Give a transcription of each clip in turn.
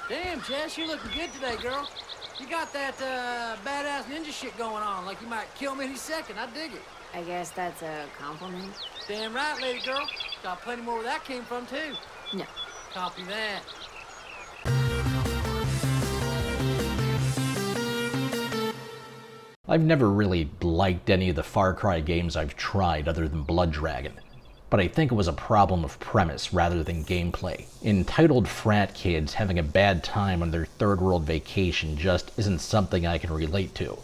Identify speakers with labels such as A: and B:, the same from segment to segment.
A: Damn, Jess, you're looking good today, girl. You got that, badass ninja shit going on, like you might kill me any second. I dig it.
B: I guess that's a compliment.
A: Damn right, lady girl. Got plenty more where that came from, too.
B: No.
A: Copy that.
C: I've never really liked any of the Far Cry games I've tried other than Blood Dragon, but I think it was a problem of premise rather than gameplay. Entitled frat kids having a bad time on their third world vacation just isn't something I can relate to.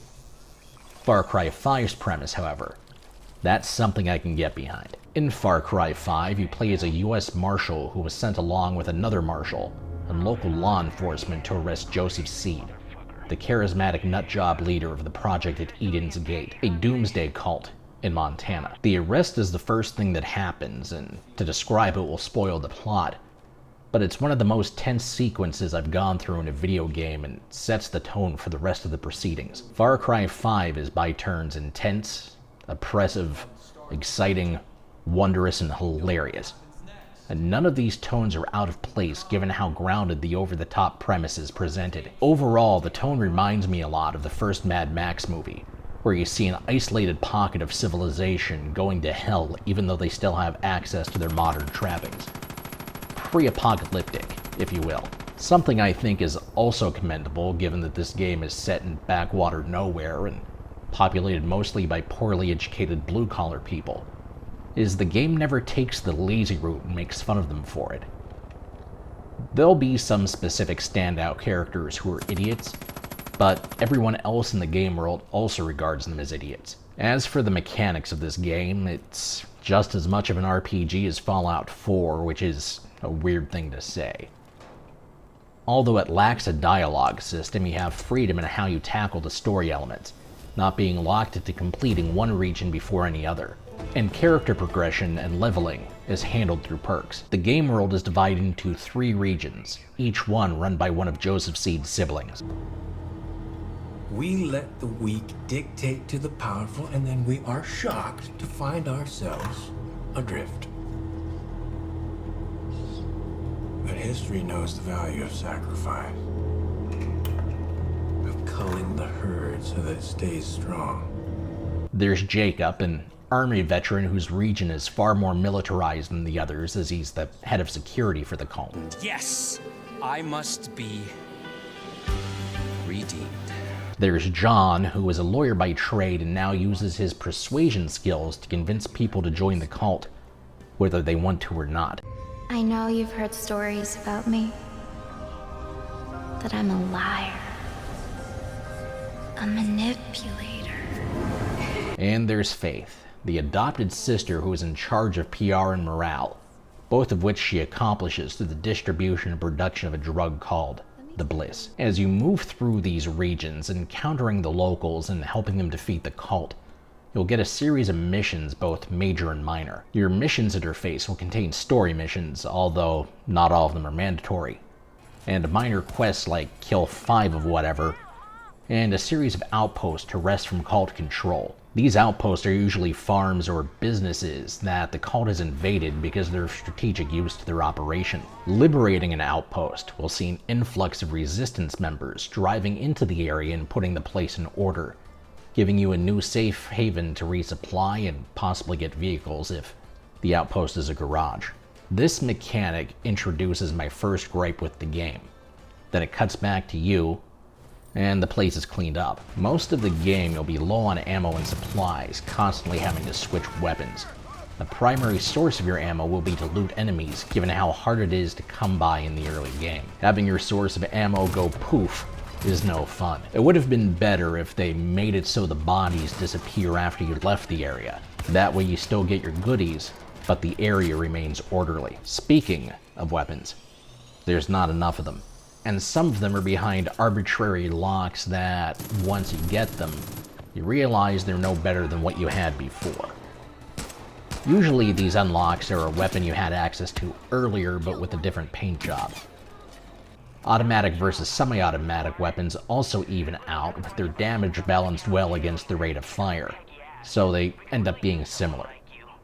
C: Far Cry 5's premise, however, that's something I can get behind. In Far Cry 5, you play as a US Marshal who was sent along with another Marshal and local law enforcement to arrest Joseph Seed, the charismatic nutjob leader of the project at Eden's Gate, a doomsday cult in Montana. The arrest is the first thing that happens, and to describe it will spoil the plot, but it's one of the most tense sequences I've gone through in a video game and sets the tone for the rest of the proceedings. Far Cry 5 is by turns intense, oppressive, exciting, wondrous, and hilarious. And none of these tones are out of place given how grounded the over-the-top premise is presented. Overall, the tone reminds me a lot of the first Mad Max movie, where you see an isolated pocket of civilization going to hell even though they still have access to their modern trappings. Pre-apocalyptic, if you will. Something I think is also commendable given that this game is set in backwater nowhere and populated mostly by poorly educated blue-collar people, is the game never takes the lazy route and makes fun of them for it. There'll be some specific standout characters who are idiots, but everyone else in the game world also regards them as idiots. As for the mechanics of this game, it's just as much of an RPG as Fallout 4, which is a weird thing to say. Although it lacks a dialogue system, you have freedom in how you tackle the story elements, not being locked into completing one region before any other. And character progression and leveling is handled through perks. The game world is divided into 3 regions, each one run by one of Joseph Seed's siblings.
D: We let the weak dictate to the powerful, and then we are shocked to find ourselves adrift. But history knows the value of sacrifice, of culling the herd so that it stays strong.
C: There's Jacob, an Army veteran whose region is far more militarized than the others, as he's the head of security for the cult.
E: Yes, I must be redeemed.
C: There's John, who is a lawyer by trade and now uses his persuasion skills to convince people to join the cult, whether they want to or not.
F: I know you've heard stories about me. That I'm a liar. A manipulator.
C: And there's Faith, the adopted sister who is in charge of PR and morale, both of which she accomplishes through the distribution and production of a drug called the Bliss. As you move through these regions, encountering the locals and helping them defeat the cult, you'll get a series of missions, both major and minor. Your missions interface will contain story missions, although not all of them are mandatory, and minor quests like kill 5 of whatever, and a series of outposts to wrest from cult control. These outposts are usually farms or businesses that the cult has invaded because they're of strategic use to their operation. Liberating an outpost will see an influx of resistance members driving into the area and putting the place in order, giving you a new safe haven to resupply and possibly get vehicles if the outpost is a garage. This mechanic introduces my first gripe with the game. Then it cuts back to you, and the place is cleaned up. Most of the game you'll be low on ammo and supplies, constantly having to switch weapons. The primary source of your ammo will be to loot enemies, given how hard it is to come by in the early game. Having your source of ammo go poof is no fun. It would have been better if they made it so the bodies disappear after you left the area. That way you still get your goodies, but the area remains orderly. Speaking of weapons, there's not enough of them. And some of them are behind arbitrary locks that, once you get them, you realize they're no better than what you had before. Usually these unlocks are a weapon you had access to earlier but with a different paint job. Automatic versus semi-automatic weapons also even out, with their damage balanced well against the rate of fire, so they end up being similar.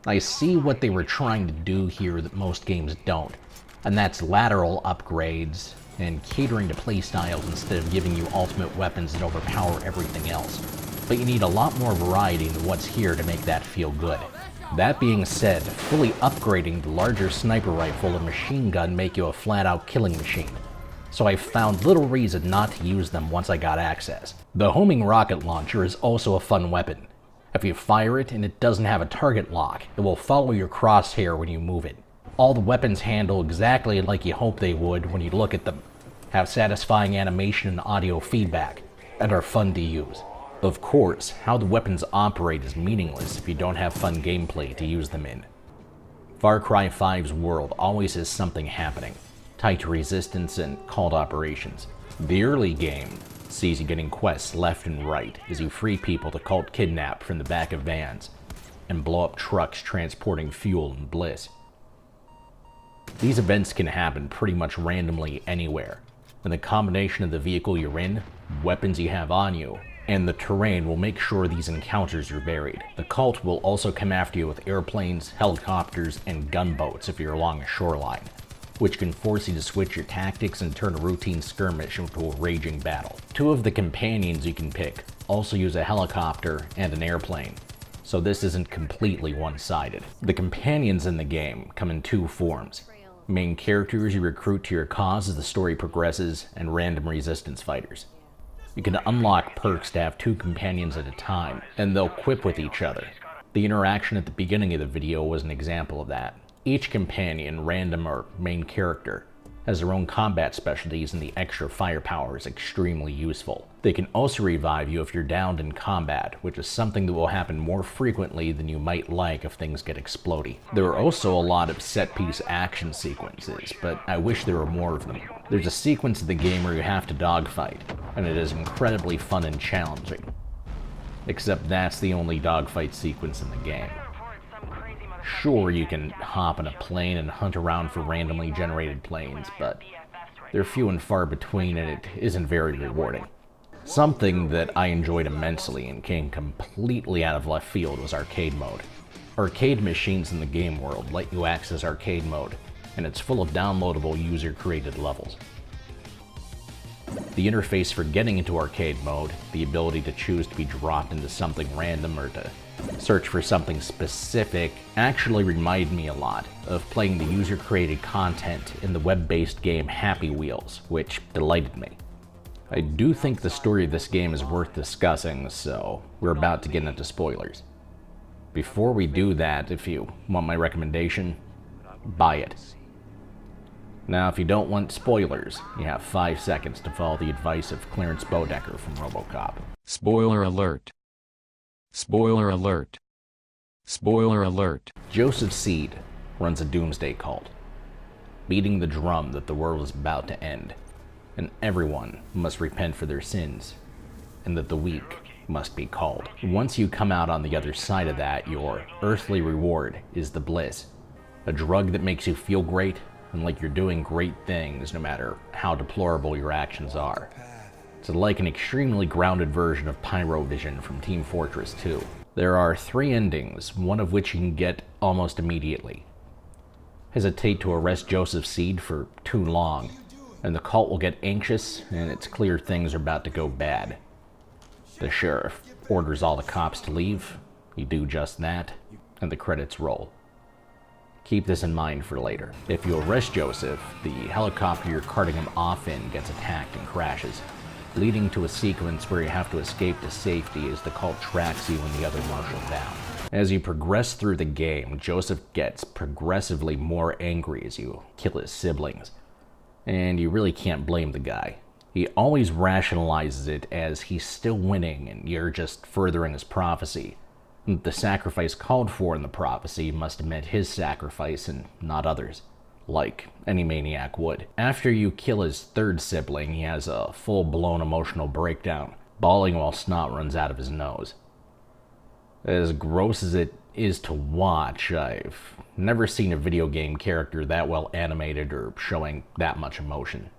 C: I see what they were trying to do here that most games don't, and that's lateral upgrades and catering to playstyles instead of giving you ultimate weapons that overpower everything else. But you need a lot more variety than what's here to make that feel good. That being said, fully upgrading the larger sniper rifle and machine gun make you a flat-out killing machine, so I found little reason not to use them once I got access. The homing rocket launcher is also a fun weapon. If you fire it and it doesn't have a target lock, it will follow your crosshair when you move it. All the weapons handle exactly like you hope they would when you look at them, have satisfying animation and audio feedback, and are fun to use. Of course, how the weapons operate is meaningless if you don't have fun gameplay to use them in. Far Cry 5's world always has something happening, tied to resistance and called operations. The early game sees you getting quests left and right as you free people the cult kidnap from the back of vans and blow up trucks transporting fuel and bliss. These events can happen pretty much randomly anywhere, and the combination of the vehicle you're in, weapons you have on you, and the terrain will make sure these encounters are varied. The cult will also come after you with airplanes, helicopters, and gunboats if you're along a shoreline, which can force you to switch your tactics and turn a routine skirmish into a raging battle. Two of the companions you can pick also use a helicopter and an airplane, so this isn't completely one-sided. The companions in the game come in two forms: main characters you recruit to your cause as the story progresses, and random resistance fighters. You can unlock perks to have two companions at a time, and they'll equip with each other. The interaction at the beginning of the video was an example of that. Each companion, random or main character, has their own combat specialties, and the extra firepower is extremely useful. They can also revive you if you're downed in combat, which is something that will happen more frequently than you might like if things get explodey. There are also a lot of set-piece action sequences, but I wish there were more of them. There's a sequence of the game where you have to dogfight, and it is incredibly fun and challenging. Except that's the only dogfight sequence in the game. Sure, you can hop in a plane and hunt around for randomly generated planes, but they're few and far between, and it isn't very rewarding. Something that I enjoyed immensely and came completely out of left field was arcade mode. Arcade machines in the game world let you access arcade mode, and it's full of downloadable user-created levels. The interface for getting into arcade mode, the ability to choose to be dropped into something random or to search for something specific, actually reminded me a lot of playing the user-created content in the web-based game Happy Wheels, which delighted me. I do think the story of this game is worth discussing, so we're about to get into spoilers. Before we do that, if you want my recommendation, buy it. Now, if you don't want spoilers, you have 5 seconds to follow the advice of Clarence Bodecker from RoboCop.
G: Spoiler alert. Spoiler alert. Spoiler alert.
C: Joseph Seed runs a doomsday cult, beating the drum that the world is about to end, and everyone must repent for their sins, and that the weak must be called. Once you come out on the other side of that, your earthly reward is the bliss, a drug that makes you feel great and like you're doing great things no matter how deplorable your actions are. It's like an extremely grounded version of Pyrovision from Team Fortress 2. There are 3 endings, one of which you can get almost immediately. Hesitate to arrest Joseph Seed for too long, and the cult will get anxious, and it's clear things are about to go bad. The sheriff orders all the cops to leave, you do just that, and the credits roll. Keep this in mind for later. If you arrest Joseph, the helicopter you're carting him off in gets attacked and crashes, leading to a sequence where you have to escape to safety as the cult tracks you and the other marshal down. As you progress through the game, Joseph gets progressively more angry as you kill his siblings, and you really can't blame the guy. He always rationalizes it as he's still winning and you're just furthering his prophecy. The sacrifice called for in the prophecy must have meant his sacrifice and not others, like any maniac would. After you kill his 3rd sibling, he has a full-blown emotional breakdown, bawling while snot runs out of his nose. As gross as it is to watch, I've never seen a video game character that well animated or showing that much emotion.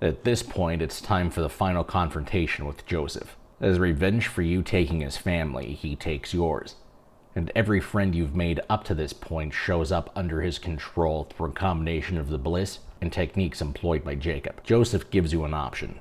C: At this point, it's time for the final confrontation with Joseph. As revenge for you taking his family, he takes yours, and every friend you've made up to this point shows up under his control through a combination of the bliss and techniques employed by Jacob. Joseph gives you an option.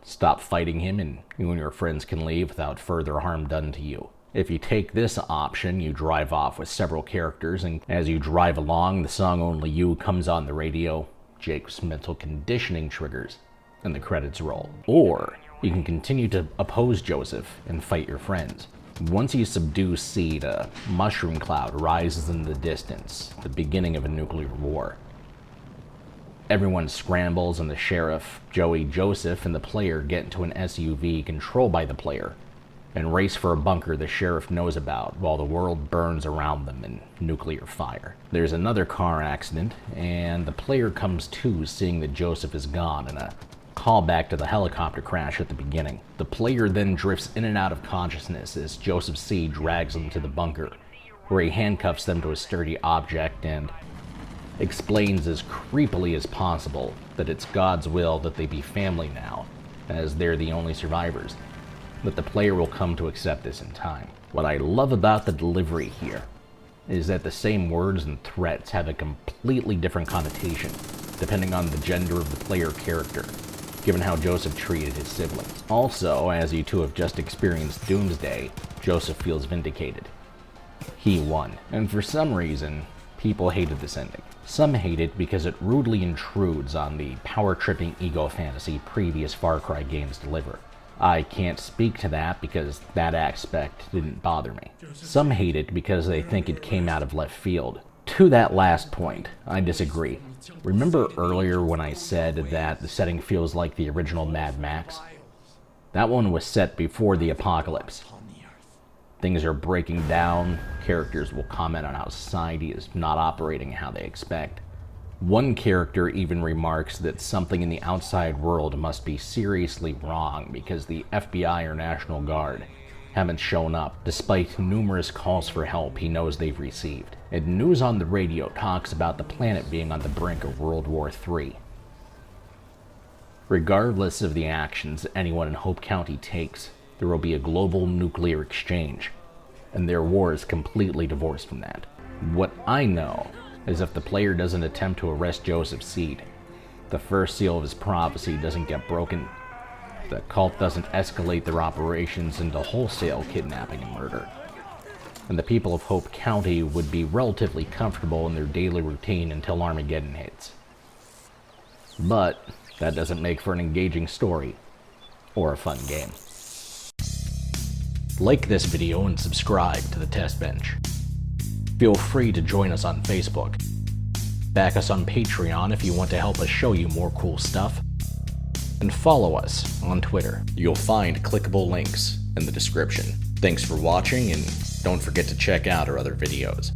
C: Stop fighting him and you and your friends can leave without further harm done to you. If you take this option, you drive off with several characters, and as you drive along, the song Only You comes on the radio, Jacob's mental conditioning triggers, and the credits roll. Or you can continue to oppose Joseph and fight your friends. Once you subdue Seed, a mushroom cloud rises in the distance, the beginning of a nuclear war. Everyone scrambles and the sheriff, Joey, Joseph, and the player get into an SUV controlled by the player and race for a bunker the sheriff knows about while the world burns around them in nuclear fire. There's another car accident and the player comes to seeing that Joseph is gone in a callback to the helicopter crash at the beginning. The player then drifts in and out of consciousness as Joseph C. drags them to the bunker, where he handcuffs them to a sturdy object and explains as creepily as possible that it's God's will that they be family now, as they're the only survivors, but the player will come to accept this in time. What I love about the delivery here is that the same words and threats have a completely different connotation depending on the gender of the player character, given how Joseph treated his siblings. Also, as you two have just experienced Doomsday, Joseph feels vindicated. He won, and for some reason, people hated this ending. Some hate it because it rudely intrudes on the power-tripping ego fantasy previous Far Cry games deliver. I can't speak to that because that aspect didn't bother me. Some hate it because they think it came out of left field. To that last point, I disagree. Remember earlier when I said that the setting feels like the original Mad Max? That one was set before the apocalypse. Things are breaking down, characters will comment on how society is not operating how they expect. One character even remarks that something in the outside world must be seriously wrong because the FBI or National Guard haven't shown up, despite numerous calls for help he knows they've received. And news on the radio talks about the planet being on the brink of World War III. Regardless of the actions anyone in Hope County takes, there will be a global nuclear exchange, and their war is completely divorced from that. What I know is if the player doesn't attempt to arrest Joseph Seed, the first seal of his prophecy doesn't get broken, the cult doesn't escalate their operations into wholesale kidnapping and murder, and the people of Hope County would be relatively comfortable in their daily routine until Armageddon hits. But that doesn't make for an engaging story or a fun game. Like this video and subscribe to the Test Bench. Feel free to join us on Facebook. Back us on Patreon if you want to help us show you more cool stuff. And follow us on Twitter. You'll find clickable links in the description. Thanks for watching, and don't forget to check out our other videos.